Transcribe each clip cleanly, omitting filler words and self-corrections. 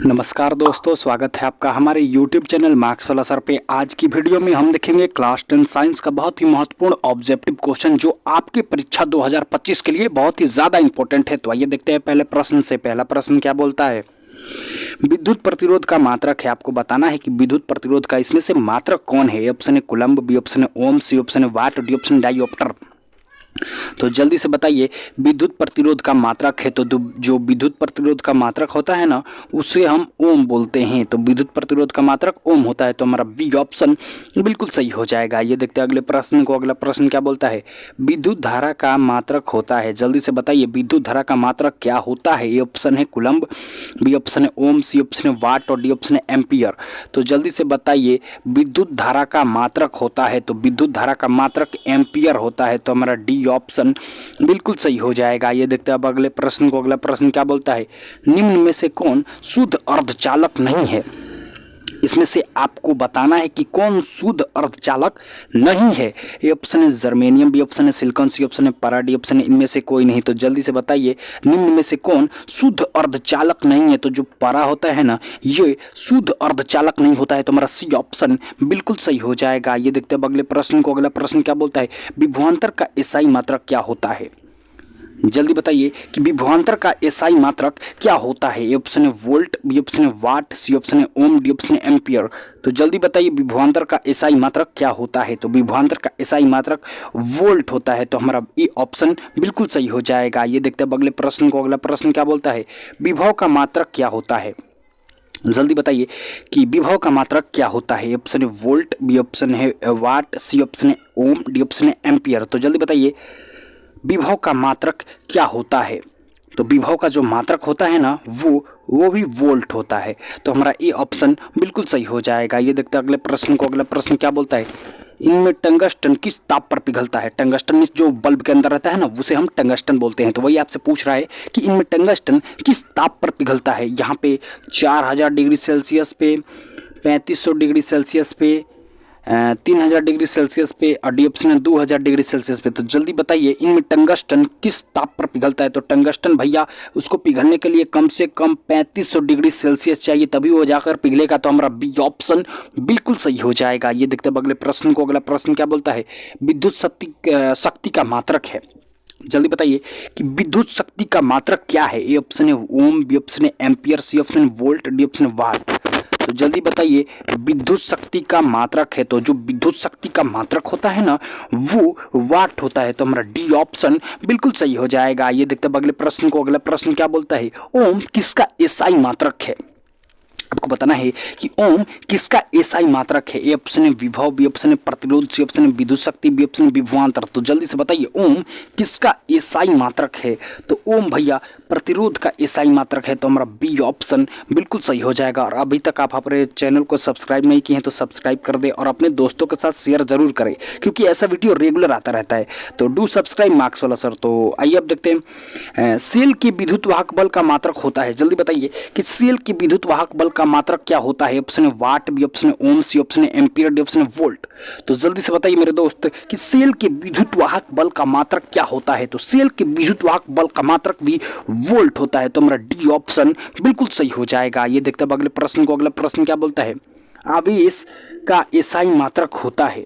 नमस्कार दोस्तों, स्वागत है आपका हमारे YouTube चैनल मार्क्स वाला सर पे। आज की वीडियो में हम देखेंगे क्लास 10 साइंस का बहुत ही महत्वपूर्ण ऑब्जेक्टिव क्वेश्चन जो आपकी परीक्षा 2025 के लिए बहुत ही ज़्यादा इंपॉर्टेंट है। तो आइए देखते हैं पहले प्रश्न से। पहला प्रश्न क्या बोलता है, विद्युत प्रतिरोध का मात्रक है। आपको बताना है कि विद्युत प्रतिरोध का इसमें से मात्रक कौन है। ए ऑप्शन है कुलम्ब, बी ऑप्शन है ओम, सी ऑप्शन है वाट, डी ऑप्शन डाइऑप्टर। तो जल्दी से बताइए, विद्युत प्रतिरोध का मात्रक है तो जो विद्युत प्रतिरोध का मात्रक होता है ना, उसे हम ओम बोलते हैं। तो विद्युत प्रतिरोध का मात्रक ओम होता है, तो हमारा बी ऑप्शन बिल्कुल सही हो जाएगा। ये देखते हैं अगले प्रश्न को। अगला प्रश्न क्या बोलता है, विद्युत धारा का मात्रक होता है। जल्दी से बताइए, विद्युत धारा का मात्रक क्या होता है। ए ऑप्शन है कुलम्ब, बी ऑप्शन है ओम, सी ऑप्शन है वाट और डी ऑप्शन है एम्पियर। तो जल्दी से बताइए, विद्युत धारा का मात्रक होता है तो विद्युत धारा का मात्रक एम्पियर होता है, तो हमारा डी ऑप्शन बिल्कुल सही हो जाएगा। ये देखते हैं अब अगले प्रश्न को। अगला प्रश्न क्या बोलता है, निम्न में से कौन शुद्ध अर्धचालक नहीं है। इसमें से आपको बताना है कि कौन शुद्ध अर्धचालक नहीं है। ए ऑप्शन है जर्मेनियम, बी ऑप्शन है सिलिकॉन, सी ऑप्शन है पारा, डी ऑप्शन है इनमें से कोई नहीं। तो जल्दी से बताइए, निम्न में से कौन शुद्ध अर्धचालक नहीं है। तो जो पारा होता है ना, ये शुद्ध अर्धचालक नहीं होता है, तो हमारा सी ऑप्शन बिल्कुल सही हो जाएगा। ये देखते हैं अगले प्रश्न को। अगला प्रश्न क्या बोलता है, विभवांतर का एसआई मात्रक क्या होता है। जल्दी बताइए कि विभवांतर का एसआई मात्रक क्या होता है। ए ऑप्शन है वोल्ट, बी ऑप्शन है वाट, सी ऑप्शन है ओम, डी ऑप्शन है एम्पियर। तो जल्दी बताइए, विभवांतर का एसआई मात्रक क्या होता है। तो विभवांतर का एसआई मात्रक वोल्ट होता है, तो हमारा ए ऑप्शन बिल्कुल सही हो जाएगा। ये देखते हैं अगले प्रश्न को। अगला प्रश्न क्या बोलता है, विभव का मात्रक क्या होता है। जल्दी बताइए कि विभव का मात्रक क्या होता है। ए ऑप्शन है वोल्ट, बी ऑप्शन है वाट, सी ऑप्शन है ओम, डी ऑप्शन है एम्पियर। तो जल्दी बताइए, विभव का मात्रक क्या होता है। तो विभव का जो मात्रक होता है ना, वो भी वोल्ट होता है, तो हमारा ए ऑप्शन बिल्कुल सही हो जाएगा। ये देखते हैं अगले प्रश्न को। अगला प्रश्न क्या बोलता है, इनमें टंगस्टन किस ताप पर पिघलता है। टंगस्टन जो बल्ब के अंदर रहता है ना, उसे हम टंगस्टन बोलते हैं। तो वही आपसे पूछ रहा है कि इनमें टंगस्टन किस ताप पर पिघलता है। यहाँ पे 4000 डिग्री सेल्सियस पे, 3500 डिग्री सेल्सियस पे, 3000 डिग्री सेल्सियस पे और डी ऑप्शन है 2000 डिग्री सेल्सियस पे। तो जल्दी बताइए, इनमें टंगस्टन किस ताप पर पिघलता है। तो टंगस्टन भैया, उसको पिघलने के लिए कम से कम 3500 डिग्री सेल्सियस चाहिए, तभी वो जाकर पिघलेगा। तो हमारा बी ऑप्शन बिल्कुल सही हो जाएगा। ये देखते हैं अगले प्रश्न को। अगला प्रश्न क्या बोलता है, विद्युत शक्ति का मात्रक है। जल्दी बताइए कि विद्युत शक्ति का मात्रक क्या है। ए ऑप्शन है ओम, बी ऑप्शन है एम्पियर, सी ऑप्शन है वोल्ट, डी ऑप्शन है वाट। तो जल्दी बताइए, विद्युत शक्ति का मात्रक है तो जो विद्युत शक्ति का मात्रक होता है ना, वो वाट होता है, तो हमारा डी ऑप्शन बिल्कुल सही हो जाएगा। ये देखते हैं अगले प्रश्न को। अगला प्रश्न क्या बोलता है, ओम किसका एसआई मात्रक है। आपको बताना है कि ओम किसका एसआई मात्रक है। ए ऑप्शन है विभव, बी ऑप्शन है प्रतिरोध, सी ऑप्शन है विद्युत शक्ति, बी ऑप्शन है विभवांतर। तो जल्दी से बताइए, ओम किसका एसआई मात्रक है। तो ओम भैया प्रतिरोध का एसआई मात्रक है, तो हमारा बी ऑप्शन बिल्कुल सही हो जाएगा। और अभी तक आप हमारे चैनल को सब्सक्राइब नहीं किए हैं तो सब्सक्राइब कर दें और अपने दोस्तों के साथ शेयर जरूर करें, क्योंकि ऐसा वीडियो रेगुलर आता रहता है। तो डू सब्सक्राइब मार्क्स वाला सर। तो आइए अब देखते हैं, सेल के विद्युत वाहक बल का मात्रक होता है। जल्दी बताइए कि सेल के विद्युत वाहक बल का मात्रक क्या होता है। ऑप्शन है वाट, बी ऑप्शन है ओम, सी ऑप्शन है एम्पियर, डी ऑप्शन है वोल्ट। तो जल्दी से बताइए मेरे दोस्त कि सेल के विद्युत वाहक बल का मात्रक क्या होता है। तो सेल के विद्युत वाहक बल का मात्रक भी वोल्ट होता है, तो हमारा डी ऑप्शन बिल्कुल सही हो जाएगा। ये देखते हैं अगले प्रश्न को। अगला प्रश्न क्या बोलता है, आवेश का एसआई मात्रक होता है।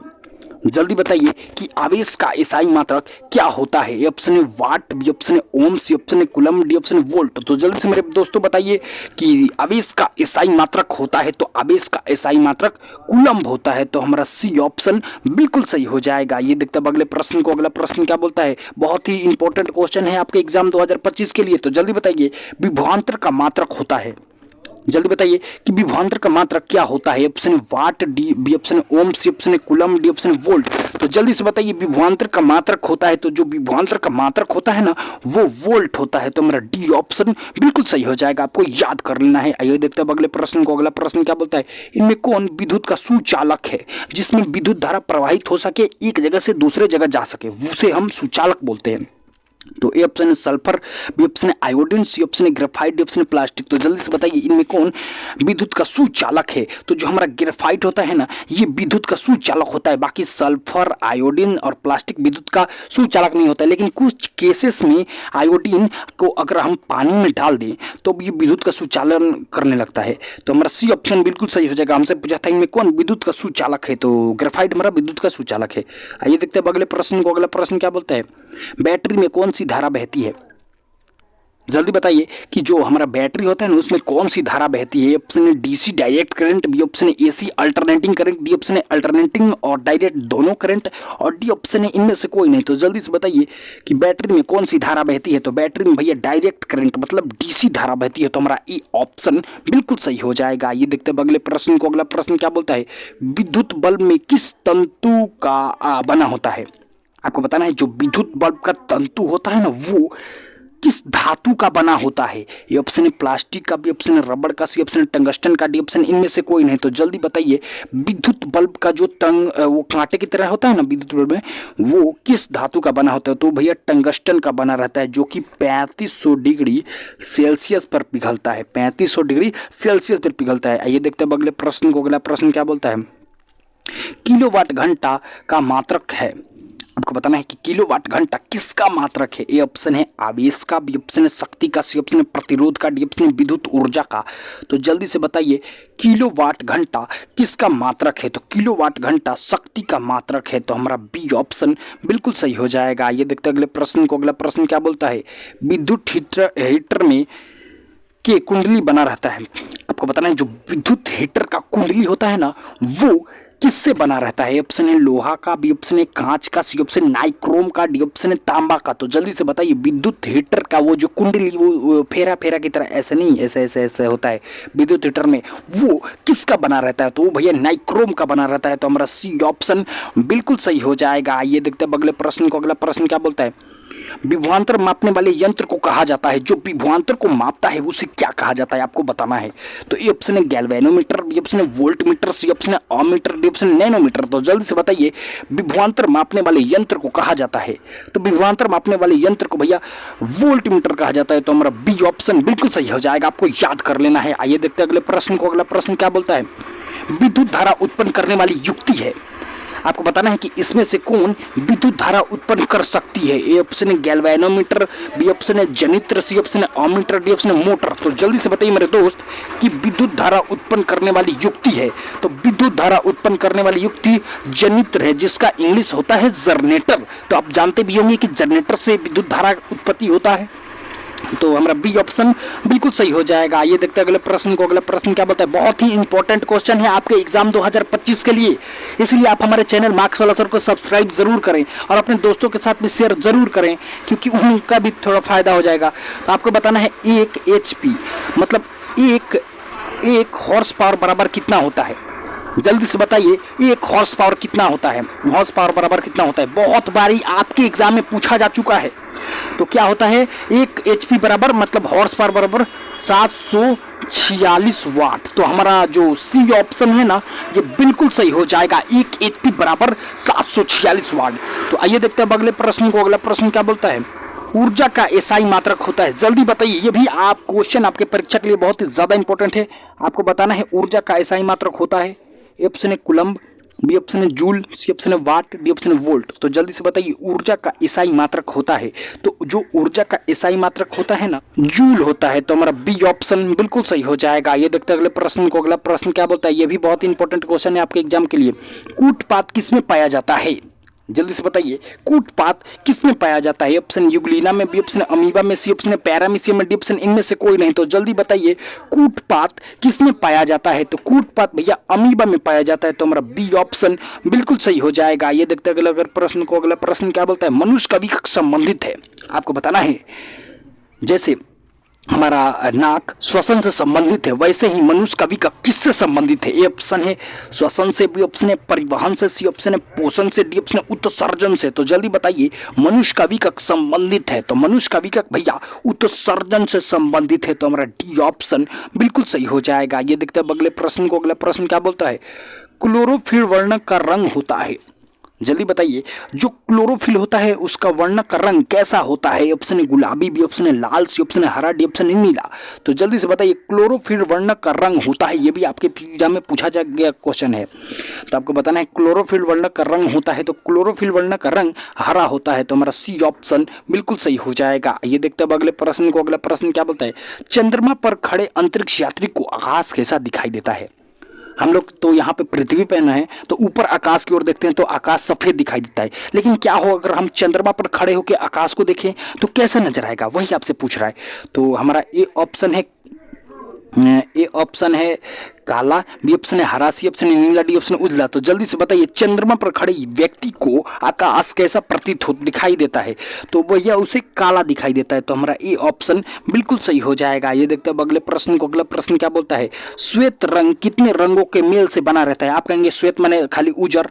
जल्दी बताइए कि आवेश का एसआई मात्रक क्या होता है। ए ऑप्शन है वाट, बी ऑप्शन है ओम, सी ऑप्शन है कुलम्ब, डी ऑप्शन है वोल्ट। तो जल्दी से मेरे दोस्तों बताइए कि आवेश का एसआई मात्रक होता है। तो आवेश का एसआई मात्रक कुलम्ब होता है, तो हमारा सी ऑप्शन बिल्कुल सही हो जाएगा। ये देखते हैं अगले प्रश्न को। अगला प्रश्न क्या बोलता है, बहुत ही इंपॉर्टेंट क्वेश्चन है आपके एग्जाम 2025 के लिए। तो जल्दी बताइए, विभवांतर का मात्रक होता है। जल्दी बताइए कि विभवांतर का मात्रक क्या होता है। ऑप्शन है वाट, डी बी ऑप्शन है ओम, सी ऑप्शन है कुलम्ब, डी ऑप्शन है वोल्ट। तो जल्दी से बताइए, विभवांतर का मात्रक होता है तो जो विभवांतर का मात्रक होता है ना, वो वोल्ट होता है, तो मेरा डी ऑप्शन बिल्कुल सही हो जाएगा। आपको याद कर लेना है। आइए देखते हैं अगले प्रश्न को। अगला प्रश्न क्या बोलता है, इनमें कौन विद्युत का सुचालक है, जिसमें विद्युत धारा प्रवाहित हो सके, एक जगह से दूसरे जगह जा सके, उसे हम सुचालक बोलते हैं। तो ए ऑप्शन है सल्फर, बी ऑप्शन है आयोडीन, सी ऑप्शन है ग्रेफाइट, डी ऑप्शन है प्लास्टिक। तो जल्दी से बताइए इनमें कौन विद्युत का सुचालक है। तो जो हमारा ग्रेफाइट होता है ना, ये विद्युत का सुचालक होता है। बाकी सल्फर, आयोडीन और प्लास्टिक विद्युत का सुचालक नहीं होता है। लेकिन कुछ केसेस में आयोडीन को अगर हम पानी में डाल दें तो ये विद्युत का सुचालन करने लगता है। तो हमारा सी ऑप्शन बिल्कुल सही हो जाएगा। हमसे पूछा था इनमें कौन विद्युत का सुचालक है, तो ग्रेफाइट हमारा विद्युत का सुचालक है। आइए देखते हैं अगले प्रश्न को। अगला प्रश्न क्या बोलता है, बैटरी में कौन सी धारा बहती है। जल्दी बताइए कि जो हमारा बैटरी होता है ना, उसमें कौन सी धारा बहती है। ऑप्शन है DC direct current, B option है AC alternating current, D option है अल्टरनेटिंग और डायरेक्ट दोनों करंट, और डी ऑप्शन है इनमें से कोई नहीं। तो जल्दी से बताइए कि बैटरी में कौन सी धारा बहती है। तो बैटरी में भैया डायरेक्ट करंट मतलब डीसी धारा बहती है। तो हमारा ये ऑप्शन बिल्कुल सही हो जाएगा। ये देखते हैं अगले प्रश्न को। अगला प्रश्न क्या बोलता है, विद्युत बल्ब में किस तंतु का बना होता है। आपको बताना है जो विद्युत बल्ब का तंतु होता है ना, वो किस धातु का बना होता है। ये ऑप्शन है प्लास्टिक का, बी ऑप्शन है रबड़ का, सी ऑप्शन है टंगस्टन का, डी ऑप्शन इनमें से कोई नहीं। तो जल्दी बताइए विद्युत बल्ब का जो वो कांटे की तरह होता है ना विद्युत बल्ब में, वो किस धातु का बना होता है। तो भैया टंगस्टन का बना रहता है, जो कि 3500 डिग्री सेल्सियस पर पिघलता है। 3500 डिग्री सेल्सियस पर पिघलता है। आइए देखते हैं अगले प्रश्न को। अगला प्रश्न क्या बोलता है, किलोवाट घंटा का मात्रक है। आपको बताना है कि किलोवाट घंटा किसका मात्रक है। ए ऑप्शन है आवेश का, बी ऑप्शन है शक्ति का, सी ऑप्शन है प्रतिरोध का, डी ऑप्शन है विद्युत ऊर्जा का। तो जल्दी से बताइए किलोवाट घंटा किसका मात्रक है। तो किलोवाट घंटा शक्ति का मात्रक है। तो हमारा बी ऑप्शन बिल्कुल सही हो जाएगा। ये देखते हैं अगले प्रश्न को। अगला प्रश्न क्या बोलता है, विद्युत हीटर में के कुंडली बना रहता है। आपको बताना है जो विद्युत हीटर का कुंडली होता है ना, वो किससे बना रहता है। ऑप्शन है लोहा का, बी ऑप्शन है कांच का, सी ऑप्शन नाइक्रोम का, डी ऑप्शन है तांबा का। तो जल्दी से बताइए विद्युत हीटर का वो जो कुंडली वो फेरा फेरा की तरह ऐसे नहीं, ऐसे ऐसे ऐसे होता है विद्युत हीटर में, वो किसका बना रहता है। तो वो भैया नाइक्रोम का बना रहता है। तो हमारा सी ऑप्शन बिल्कुल सही हो जाएगा। ये देखते हैं अगले प्रश्न को। अगला प्रश्न क्या बोलता है, विभवांतर मापने वाले यंत्र को कहा जाता है। जो विभवांतर को मापता है उसे क्या कहा जाता है, आपको बताना है। तो ए ऑप्शन है गैल्वेनोमीटर, बी ऑप्शन है वोल्टमीटर, सी ऑप्शन है ओमीटर, डी ऑप्शन है नैनोमीटर। तो जल्दी से बताइए विभवांतर मापने वाले यंत्र को कहा जाता है। तो विभवांतर मापने वाले यंत्र को भैया वोल्टमीटर कहा जाता है। तो हमारा बी ऑप्शन बिल्कुल सही हो जाएगा, आपको याद कर लेना है। आइए देखते हैं अगले प्रश्न को। अगला प्रश्न क्या बोलता है, विद्युत धारा उत्पन्न करने वाली युक्ति है। आपको बताना है कि इसमें से कौन विद्युत धारा उत्पन्न कर सकती है। ए ऑप्शन है गैल्वेनोमीटर, बी ऑप्शन है जनित्र, सी ऑप्शन है ओमीटर, डी ऑप्शन है मोटर। तो जल्दी से बताइए मेरे दोस्त कि विद्युत धारा उत्पन्न करने वाली युक्ति है। तो विद्युत धारा उत्पन्न करने वाली युक्ति जनित्र है, जिसका इंग्लिश होता है जनरेटर। तो आप जानते भी होंगे कि जनरेटर से विद्युत धारा उत्पत्ति होता है। तो हमारा बी ऑप्शन बिल्कुल सही हो जाएगा। ये देखते हैं अगले प्रश्न को। अगला प्रश्न क्या बोलता है, बहुत ही इंपॉर्टेंट क्वेश्चन है आपके एग्जाम 2025 के लिए, इसलिए आप हमारे चैनल मार्क्स वाला सर को सब्सक्राइब जरूर करें और अपने दोस्तों के साथ भी शेयर जरूर करें, क्योंकि उनका भी थोड़ा फायदा हो जाएगा। तो आपको बताना है 1 HP मतलब एक हॉर्स पावर बराबर कितना होता है। जल्दी से बताइए 1 हॉर्स पावर कितना होता है। हॉर्स पावर बराबर कितना होता है, बहुत बारी आपके एग्जाम में पूछा जा चुका है। तो क्या होता है 1 HP बराबर मतलब हॉर्स पावर बराबर 746 वाट। तो हमारा जो सी ऑप्शन है ना, ये बिल्कुल सही हो जाएगा। 1 HP बराबर 746 वाट। तो आइए देखते हैं अगले प्रश्न को। अगला प्रश्न क्या बोलता है, ऊर्जा का एसआई मात्रक होता है। जल्दी बताइए, ये भी आप क्वेश्चन आपके परीक्षा के लिए बहुत ही ज्यादा इंपॉर्टेंट है। आपको बताना है ऊर्जा का एसआई मात्रक होता है। ए ऑप्शन है कुलम्ब, बी ऑप्शन है जूल, सी ऑप्शन है वाट, डी ऑप्शन है वोल्ट। तो जल्दी से बताइए ऊर्जा का एसआई मात्रक होता है। तो जो ऊर्जा का एसआई मात्रक होता है ना, जूल होता है। तो हमारा बी ऑप्शन बिल्कुल सही हो जाएगा। ये देखते हैं अगले प्रश्न को। अगला प्रश्न क्या बोलता है, ये भी बहुत इंपॉर्टेंट क्वेश्चन है आपके एग्जाम के लिए। कूटपात किसमें पाया जाता है। जल्दी से बताइए कूटपात किसमें पाया जाता है। ऑप्शन यूग्लिना में, बी ऑप्शन अमीबा में, सी ऑप्शन पैरामीशियम में, डी ऑप्शन इनमें से कोई नहीं। तो जल्दी बताइए कूटपात किसमें पाया जाता है। तो कूटपात भैया अमीबा में पाया जाता है। तो हमारा बी ऑप्शन बिल्कुल सही हो जाएगा। ये देखते हैं अगला प्रश्न को। अगला प्रश्न क्या बोलता है, मनुष्य का विकास संबंधित है। आपको बताना है जैसे हमारा नाक श्वसन से संबंधित है, वैसे ही मनुष्य का विकास किससे संबंधित है। ए ऑप्शन है श्वसन से, बी ऑप्शन है परिवहन से, सी ऑप्शन है पोषण से, डी ऑप्शन है उत्सर्जन से। तो जल्दी बताइए मनुष्य का विकास संबंधित है। तो मनुष्य का विकास भैया उत्सर्जन से संबंधित है। तो हमारा डी ऑप्शन बिल्कुल सही हो जाएगा। ये देखते हैं अगले प्रश्न को। अगला प्रश्न क्या बोलता है, क्लोरोफिल वर्णक का रंग होता है। जल्दी बताइए। जो क्लोरोफिल होता है उसका वर्णक का रंग कैसा होता है? ऑप्शन ए गुलाबी, बी ऑप्शन ए लाल, सी ऑप्शन ए हरा, डी ऑप्शन ए नीला। तो जल्दी से बताइए क्लोरोफिल वर्णक का रंग होता है, ये भी आपके एग्जाम में पूछा जा गया क्वेश्चन है। तो आपको बताना है क्लोरोफिल वर्णक का रंग होता है, तो क्लोरोफिल वर्णक का रंग हरा होता है। तो हमारा सी ऑप्शन बिल्कुल सही हो जाएगा। ये देखते हैं अब अगले प्रश्न को। अगला प्रश्न क्या बोलता है? चंद्रमा पर खड़े अंतरिक्ष यात्री को आकाश कैसा दिखाई देता है? हम लोग तो यहाँ पे पृथ्वी पे हैं, तो ऊपर आकाश की ओर देखते हैं तो आकाश सफेद दिखाई देता है। लेकिन क्या हो अगर हम चंद्रमा पर खड़े होकर आकाश को देखें तो कैसा नजर आएगा, वही आपसे पूछ रहा है। तो हमारा ए ऑप्शन है काला, बी ऑप्शन है हरा, सी ऑप्शन है नीला, डी ऑप्शन उजला। तो जल्दी से बताइए चंद्रमा पर खड़े व्यक्ति को आकाश कैसा प्रतीत हो दिखाई देता है? तो भैया उसे काला दिखाई देता है। तो हमारा ए ऑप्शन बिल्कुल सही हो जाएगा। ये देखते हैं अगले प्रश्न को। अगला प्रश्न क्या बोलता है? श्वेत रंग कितने रंगों के मेल से बना रहता है? आप कहेंगे श्वेत माने खाली उजर,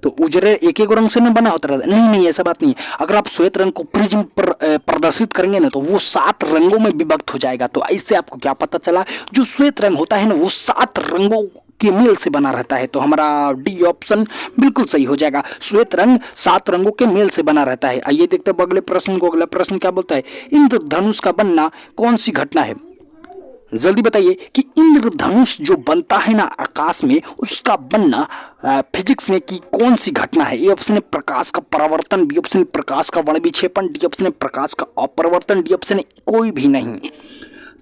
तो उजरे एक एक रंग से नहीं बना होता रहता? नहीं, ऐसा बात नहीं है। अगर आप श्वेत रंग को प्रिज्म पर प्रदर्शित करेंगे ना तो वो 7 रंगों में विभक्त हो जाएगा। तो इससे आपको क्या पता चला? जो श्वेत रंग होता है ना वो 7 रंगों के मेल से बना रहता है। तो हमारा डी ऑप्शन बिल्कुल सही हो जाएगा। श्वेत रंग 7 रंगों के मेल से बना रहता है। आइए देखते हैं अगले प्रश्न को। अगला प्रश्न क्या बोलता है? इंद्रधनुष का बनना कौन सी घटना है? जल्दी बताइए कि इंद्रधनुष जो बनता है ना आकाश में, उसका बनना फिजिक्स में की कौन सी घटना है? ए ऑप्शन है प्रकाश का परावर्तन, बी ऑप्शन है प्रकाश का वर्णविक्षेपण, डी ऑप्शन है प्रकाश का अपरिवर्तन, डी ऑप्शन है कोई भी नहीं।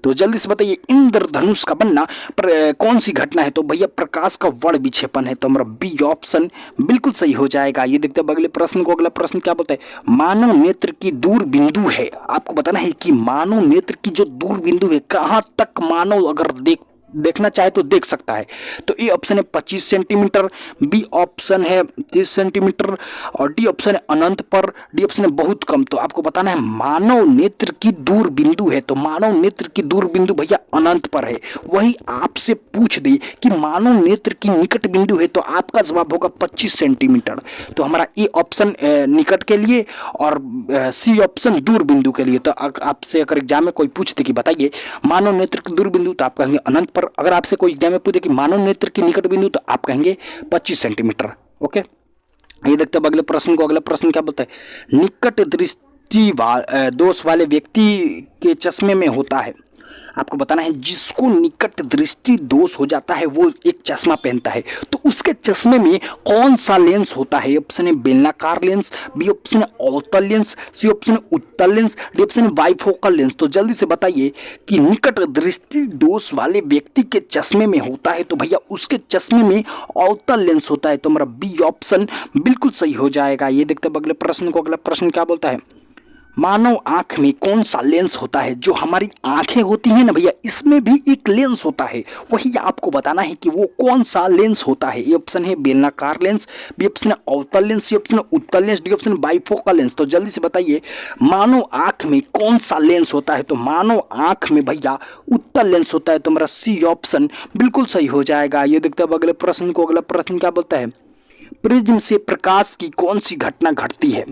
तो जल्दी से बताइए इंद्रधनुष का बनना कौन सी घटना है? तो भैया प्रकाश का वर्ण विक्षेपण है। तो हमारा बी ऑप्शन बिल्कुल सही हो जाएगा। ये देखते हैं अगले प्रश्न को। अगला प्रश्न क्या बोलता है? मानव नेत्र की दूर बिंदु है। आपको बताना है कि मानव नेत्र की जो दूर बिंदु है, कहाँ तक मानव अगर देखना चाहे तो देख सकता है। तो ए ऑप्शन है 25 सेंटीमीटर, बी ऑप्शन है 30 सेंटीमीटर और डी ऑप्शन है अनंत पर, डी ऑप्शन है बहुत कम। तो आपको बताना है मानव नेत्र की दूर बिंदु है, तो मानव नेत्र की दूर बिंदु भैया अनंत पर है। वही आपसे पूछ दे कि मानव नेत्र की निकट बिंदु है तो आपका जवाब होगा 25 सेंटीमीटर। तो हमारा ए ऑप्शन निकट के लिए और सी ऑप्शन दूर बिंदु के लिए। तो आपसे अगर एग्जाम में कोई पूछते कि बताइए मानव नेत्र की दूर बिंदु, तो आप कहेंगे अनंत पर। अगर आपसे कोई एग्जाम में पूछे कि मानव नेत्र की निकट बिंदु, तो आप कहेंगे 25 सेंटीमीटर। ओके, ये देखते हैं अगले प्रश्न को। अगला प्रश्न क्या बोलता है? निकट दृष्टि दोष वाले व्यक्ति के चश्मे में होता है। आपको बताना है जिसको निकट दृष्टि दोष हो जाता है वो एक चश्मा पहनता है, तो उसके चश्मे में कौन सा लेंस होता है? ऑप्शन है बेलनाकार लेंस, बी ऑप्शन है अवतल लेंस, सी ऑप्शन है उत्तल लेंस, डी ऑप्शन है बाइफोकल लेंस। तो जल्दी से बताइए कि निकट दृष्टि दोष वाले व्यक्ति के चश्मे में होता है तो भैया उसके चश्मे में अवतल लेंस होता है। तो हमारा बी ऑप्शन बिल्कुल सही हो जाएगा। ये देखते हैं अगले प्रश्न को। अगला प्रश्न क्या बोलता है? मानव आंख में कौन सा लेंस होता है? जो हमारी आंखें होती हैं ना भैया, इसमें भी एक लेंस होता है, वही आपको बताना है कि वो कौन सा लेंस होता है। ए ऑप्शन है बेलनाकार लेंस, बी ऑप्शन है अवतल लेंस, सी ऑप्शन है उत्तल लेंस, डी ऑप्शन है बाइफोकल लेंस। तो जल्दी से बताइए मानव आंख में कौन सा लेंस होता है? तो मानव आंख में भैया उत्तल लेंस होता है। तो हमारा सी ऑप्शन बिल्कुल सही हो जाएगा। ये देखते हैं अगले प्रश्न को। अगला प्रश्न क्या बोलता है? प्रिज्म से प्रकाश की कौन सी घटना घटती है?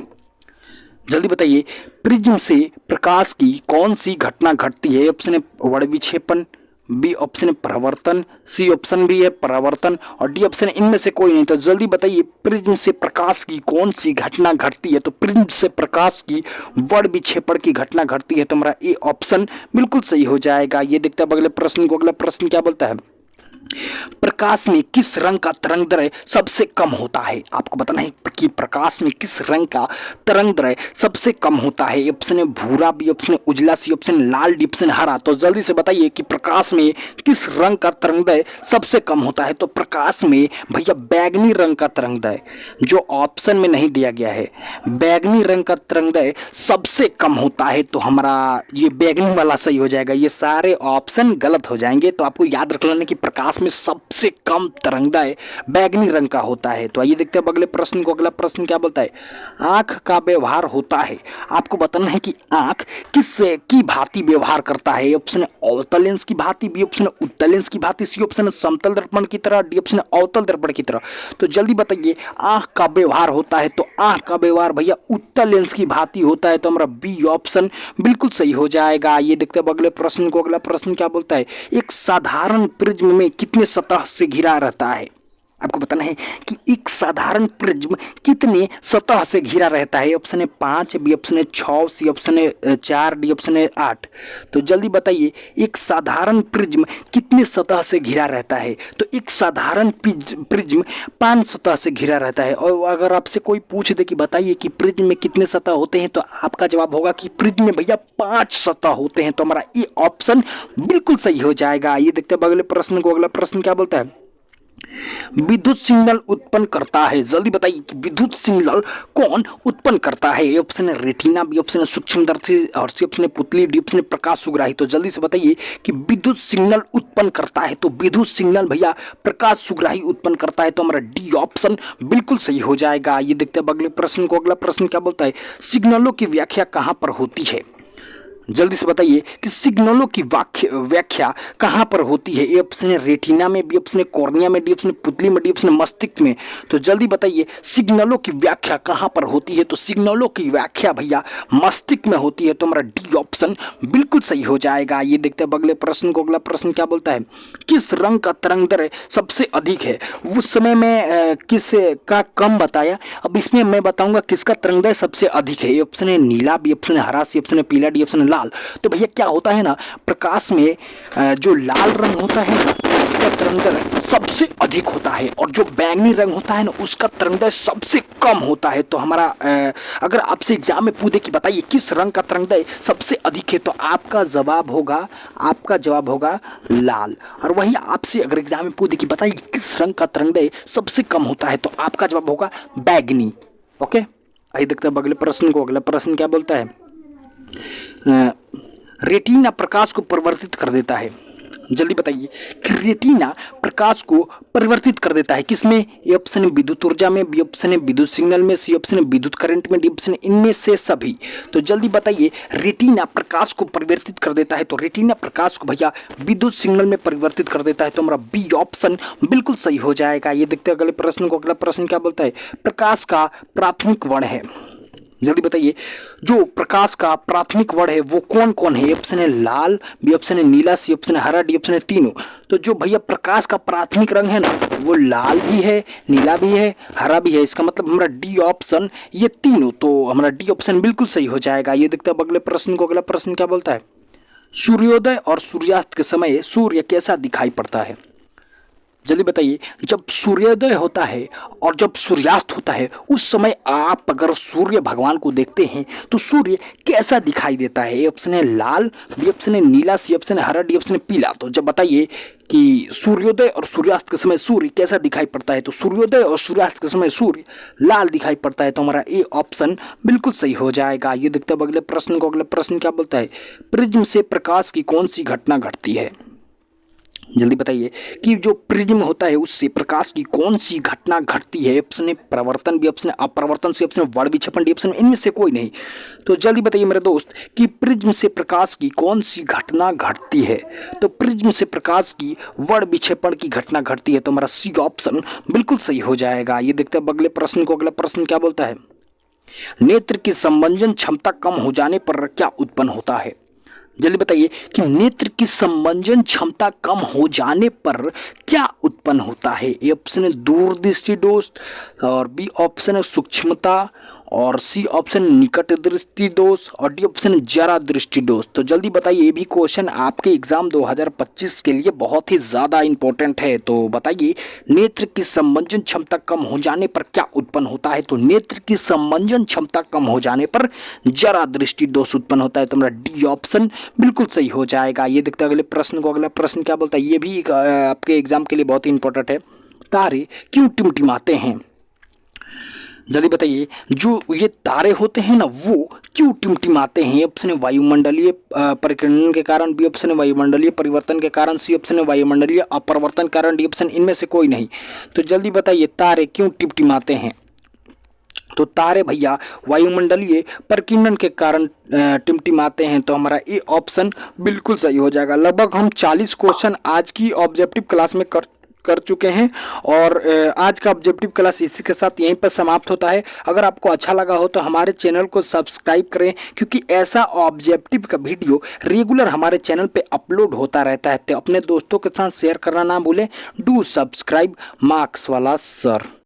जल्दी बताइए प्रिज्म से प्रकाश की कौन सी घटना घटती है? ऑप्शन है वर्ण विक्षेपण, बी ऑप्शन है परावर्तन, सी ऑप्शन भी है परावर्तन और डी ऑप्शन इनमें से कोई नहीं। तो जल्दी बताइए प्रिज्म से प्रकाश की कौन सी घटना घटती है? तो प्रिज्म से प्रकाश की वर्ण विक्षेपण की घटना घटती है। तो हमारा ए ऑप्शन बिल्कुल सही हो जाएगा। ये देखते हैं अगले प्रश्न को। अगला प्रश्न क्या बोलता है? प्रकाश में किस रंग का तरंगदैर्घ्य सबसे कम होता है? आपको बताना है कि प्रकाश में किस रंग का तरंगदैर्घ्य सबसे कम होता है। ऑप्शन है भूरा, बी ऑप्शन है उजला, सी ऑप्शन लाल, डी ऑप्शन हरा। तो जल्दी से बताइए कि प्रकाश में किस रंग का तरंगदैर्घ्य सबसे कम होता है? तो प्रकाश में भैया बैगनी रंग का तरंगदैर्घ्य जो ऑप्शन में नहीं दिया गया है, बैगनी रंग का तरंगदैर्घ्य सबसे कम होता है। तो हमारा ये बैगनी वाला सही हो जाएगा, ये सारे ऑप्शन गलत हो जाएंगे। तो आपको याद रख लेना कि प्रकाश में सबसे कम तरंगदैर्घ्य बैगनी रंग का होता है। तो आइए देखते हैं अगले प्रश्न को। अगला प्रश्न क्या बोलता है? आंख का व्यवहार होता है। आपको बताना है कि आंख किस की भांति व्यवहार करता है। ऑप्शन है अवतल लेंस की भांति, बी ऑप्शन है उत्तल लेंस की भांति, सी ऑप्शन है समतल दर्पण की तरह, डी ऑप्शन है अवतल दर्पण की तरह। तो जल्दी बताइए आंख का व्यवहार होता है, तो आंख का व्यवहार भैया उत्तल लेंस की भांति होता है। तो हमारा बी ऑप्शन बिल्कुल सही हो जाएगा। ये देखते हैं अगले प्रश्न को। अगला प्रश्न क्या बोलता है? एक साधारण प्रिज्म में कितने सतह से घिरा रहता है? आपको बताना है कि एक साधारण प्रिज्म कितने सतह से घिरा रहता है। ऑप्शन है 5, बी ऑप्शन है 6, सी ऑप्शन है 4, डी ऑप्शन है 8। तो जल्दी बताइए एक साधारण प्रिज्म कितने सतह से घिरा रहता है। तो एक साधारण प्रिज्म 5 सतह से घिरा रहता है। और अगर आपसे कोई पूछ दे कि बताइए कि प्रिज्म में कितने सतह होते हैं, तो आपका जवाब होगा कि प्रिज्म में भैया 5 सतह होते हैं। तो हमारा ये ऑप्शन बिल्कुल सही हो जाएगा। ये देखते हैं अगले प्रश्न को। अगला प्रश्न क्या बोलता है, विद्युत सिग्नल उत्पन्न करता है। जल्दी बताइए कि विद्युत सिग्नल कौन उत्पन्न करता है। ए ऑप्शन है रेटिना, बी ऑप्शन है सूक्ष्मदर्शी और सी ऑप्शन है पुतली, डी ऑप्शन है प्रकाश सुग्राही। तो जल्दी से बताइए कि विद्युत सिग्नल उत्पन्न करता है। तो विद्युत सिग्नल भैया प्रकाश सुग्राही उत्पन्न करता है। तो हमारा डी ऑप्शन बिल्कुल सही हो जाएगा। ये देखते हैं अगले प्रश्न को। अगला प्रश्न क्या बोलता है, सिग्नलों की व्याख्या कहां पर होती है। जल्दी से बताइए कि सिग्नलों की व्याख्या कहां पर होती है। ए ऑप्शन है रेटिना में, बी ऑप्शन है कॉर्निया में, डी ऑप्शन है पुतली में, डी ऑप्शन है मस्तिष्क में। तो जल्दी बताइए सिग्नलों की व्याख्या कहां पर होती है। तो सिग्नलों की व्याख्या भैया मस्तिष्क में होती है। तो हमारा डी ऑप्शन बिल्कुल सही हो जाएगा। ये देखते हैं अगले प्रश्न को। अगला प्रश्न क्या बोलता है, किस रंग का तरंग दैर्घ्य सबसे अधिक है। उस समय में किस का कम बताया, अब इसमें मैं बताऊंगा किसका तरंग दैर्घ्य सबसे अधिक है। ए ऑप्शन है नीला, बी ऑप्शन है हरा, सी ऑप्शन है पीला, डी ऑप्शन है लाल। तो भैया क्या होता है ना, प्रकाश में जो लाल रंग होता है ना इसका तरंगदैर्घ्य सबसे अधिक होता है, और जो बैंगनी रंग होता है ना उसका तरंगदैर्घ्य सबसे कम होता है। तो हमारा अगर आपसे एग्जाम में पूछे कि बताइए किस रंग का तरंगदैर्घ्य सबसे अधिक है, तो आपका जवाब होगा लाल। और वही आपसे अगर एग्जाम में पूछे कि बताइए किस रंग का तरंगदैर्घ्य सबसे कम होता है, तो आपका जवाब होगा बैंगनी। ओके, आइए देखते हैं अगले प्रश्न को। अगला प्रश्न क्या बोलता है, रेटिना प्रकाश को परिवर्तित कर देता है। जल्दी बताइए कि रेटिना प्रकाश को परिवर्तित कर देता है किसमें। ए ऑप्शन है विद्युत ऊर्जा में, बी ऑप्शन है विद्युत सिग्नल में, सी ऑप्शन है विद्युत करंट में, डी ऑप्शन है इनमें से सभी। तो जल्दी बताइए रेटिना प्रकाश को परिवर्तित कर देता है। तो रेटिना प्रकाश को भैया विद्युत सिग्नल में परिवर्तित कर देता है। तो हमारा बी ऑप्शन बिल्कुल सही हो जाएगा। ये देखते हैं अगले प्रश्न को। अगला प्रश्न क्या बोलता है, प्रकाश का प्राथमिक वर्ण है। जल्दी बताइए जो प्रकाश का प्राथमिक वर्ण है वो कौन कौन है। ऑप्शन है लाल, बी ऑप्शन है नीला, सी ऑप्शन है हरा, डी ऑप्शन है तीनों। तो जो भैया प्रकाश का प्राथमिक रंग है ना वो लाल भी है, नीला भी है, हरा भी है। इसका मतलब हमारा डी ऑप्शन ये तीनों। तो हमारा डी ऑप्शन बिल्कुल सही हो जाएगा। ये देखते हैं अगले प्रश्न को। अगला प्रश्न क्या बोलता है, सूर्योदय और सूर्यास्त के समय सूर्य कैसा दिखाई पड़ता है। जल्दी बताइए जब सूर्योदय होता है और जब सूर्यास्त होता है उस समय आप अगर सूर्य भगवान को देखते हैं तो सूर्य कैसा दिखाई देता है। ए ऑप्शन है लाल, बी ऑप्शन है नीला, सी ऑप्शन है हरा, डी ऑप्शन है पीला। तो जब बताइए कि सूर्योदय और सूर्यास्त के समय सूर्य कैसा दिखाई पड़ता है, तो सूर्योदय और सूर्यास्त के समय सूर्य लाल दिखाई पड़ता है। तो हमारा ए ऑप्शन बिल्कुल सही हो जाएगा। ये देखते हैं अगले प्रश्न को। अगला प्रश्न क्या बोलता है, प्रिज्म से प्रकाश की कौन सी घटना घटती है। जल्दी बताइए कि जो प्रिज्म होता है उससे प्रकाश की कौन सी घटना घटती है। ऑप्शन है प्रवर्तन, बी ऑप्शन है अपवर्तन, सी ऑप्शन है वर्ण विक्षेपण, डी ऑप्शन इनमें से कोई नहीं। तो जल्दी बताइए मेरे दोस्त कि प्रिज्म से प्रकाश की कौन सी घटना घटती है। तो प्रिज्म से प्रकाश की वर्ण विक्षेपण की घटना घटती है। तो हमारा सी ऑप्शन बिल्कुल सही हो जाएगा। ये देखते हैं अगले प्रश्न को। अगला प्रश्न क्या बोलता है, नेत्र की संवंजन क्षमता कम हो जाने पर क्या उत्पन्न होता है। जल्दी बताइए कि नेत्र की संवंजन क्षमता कम हो जाने पर क्या उत्पन्न होता है। ए ऑप्शन है दूरदृष्टि दोष, और बी ऑप्शन है सूक्ष्मता, और सी ऑप्शन निकट दृष्टि दोष, और डी ऑप्शन है जरा दृष्टि दोष। तो जल्दी बताइए ये भी क्वेश्चन आपके एग्जाम 2025 के लिए बहुत ही ज़्यादा इंपॉर्टेंट है। तो बताइए नेत्र की संवंजन क्षमता कम हो जाने पर क्या उत्पन्न होता है। तो नेत्र की संवंजन क्षमता कम हो जाने पर जरा दृष्टि दोष उत्पन्न होता है। तो हमारा डी ऑप्शन बिल्कुल सही हो जाएगा। ये देखते हैं अगले प्रश्न को। अगला प्रश्न क्या बोलता है, ये भी आपके एग्जाम के लिए बहुत ही इंपॉर्टेंट है, तारे क्यों टिमटिमाते हैं। जल्दी बताइए जो ये तारे होते हैं ना वो क्यों टिमटिमाते हैं। ऑप्शन है वायुमंडलीय परिक्रणन के कारण, बी ऑप्शन है वायुमंडलीय परिवर्तन के कारण, सी ऑप्शन है वायुमंडलीय अपरिवर्तन के कारण, डी ऑप्शन इनमें से कोई नहीं। तो जल्दी बताइए तारे क्यों टिमटिमाते हैं। तो तारे भैया वायुमंडलीय परिक्रणन के कारण टिमटिमाते हैं। तो हमारा ये ऑप्शन बिल्कुल सही हो जाएगा। लगभग हम 40 क्वेश्चन आज की ऑब्जेक्टिव क्लास में कर चुके हैं। और आज का ऑब्जेक्टिव क्लास इसी के साथ यहीं पर समाप्त होता है। अगर आपको अच्छा लगा हो तो हमारे चैनल को सब्सक्राइब करें, क्योंकि ऐसा ऑब्जेक्टिव का वीडियो रेगुलर हमारे चैनल पे अपलोड होता रहता है। तो अपने दोस्तों के साथ शेयर करना ना भूलें। डू सब्सक्राइब मार्क्स वाला सर।